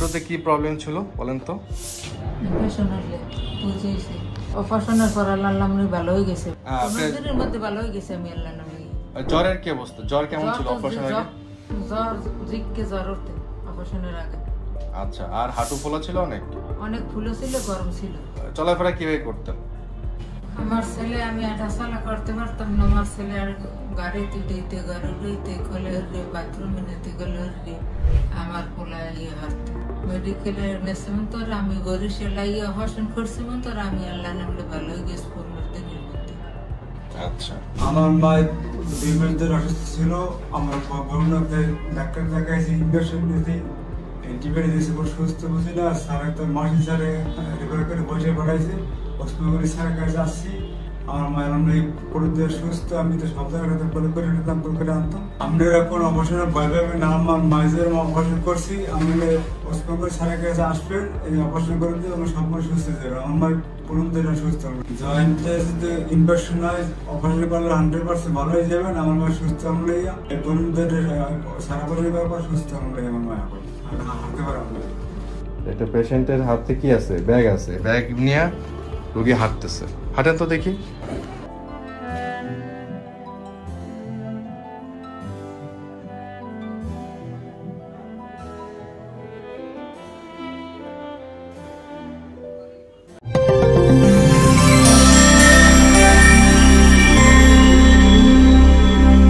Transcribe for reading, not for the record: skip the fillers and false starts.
হাঁটুতে কি প্রবলেম ছিল বলেন তো? অপারেশনের পর আল্লাহ নামে ভালো হয়ে গেছে, 15 দিনের মধ্যে ভালো হয়ে গেছে। আমি আল্লাহ নামে। জ্বরের কি অবস্থা? জ্বর কেমন ছিল অপারেশনের আগে? জ্বর জিককে জ্বর উঠতে অপারেশনের আগে। আচ্ছা, আর হাঁটু ফোলা ছিল? অনেক ফুলে ছিল, গরম ছিল। চলাফেরা কিভাবে করতেন? আমার ছেলে, আমি হাঁটাচলা করতে পারতাম না। আমার ছেলে আর গাড়িতে উঠতে, ঘরে উঠতে, কলে বাথরুমে নিতে গেলে আমার পোলা হাঁটতে মেডিকেলে নেছে মন তোর। আমি গরি সেলাই অপারেশন করছি মন তোর। আমি আল্লাহ নামলে ভালো হয়ে গেছি 15 দিনের মধ্যে। আচ্ছা, আমার মা 2 মাস ধরে অসুস্থ ছিল। আমার বরুণাতে ডাক্তার দেখাইছি, ইঞ্জেকশন দিয়েছি, অ্যান্টিবায়োটিক দিয়েছি, সুস্থ বুঝি না। স্যার একটা মাসি স্যারে রেফার করে বসে পাঠাইছে। ওসমানগঞ্জ স্যারের কাছে আসছি। আমার মায়ের আমরা এই পরিবার সুস্থ। আমি তো সব জায়গাতে বলে করে নিতাম, বলে করে আনতাম। আপনারা কোনো অপারেশনে ভয় পাবেন না। আমার মায়ের অপারেশন করছি। আমি ওসমানগঞ্জ স্যারের কাছে আসবেন, এই অপারেশন করে দিয়ে আমার সম্পূর্ণ সুস্থ হয়ে যাবে। আমার মায়ের পুরোনো সুস্থ হবে। জয়েন্টে যদি ইনফেকশন হয়, অপারেশন করলে 100% ভালো হয়ে যাবেন। আমার মায়ের সুস্থ আমলে এই পুরোনো সারা পরিবার সুস্থ আমলে আমার মায়ের হাঁটতে পারে। একটা পেশেন্টের হাতে কি আছে? ব্যাগ আছে, ব্যাগ নিয়ে রোগী হাঁটতেছে। হাঁটেন তো দেখি।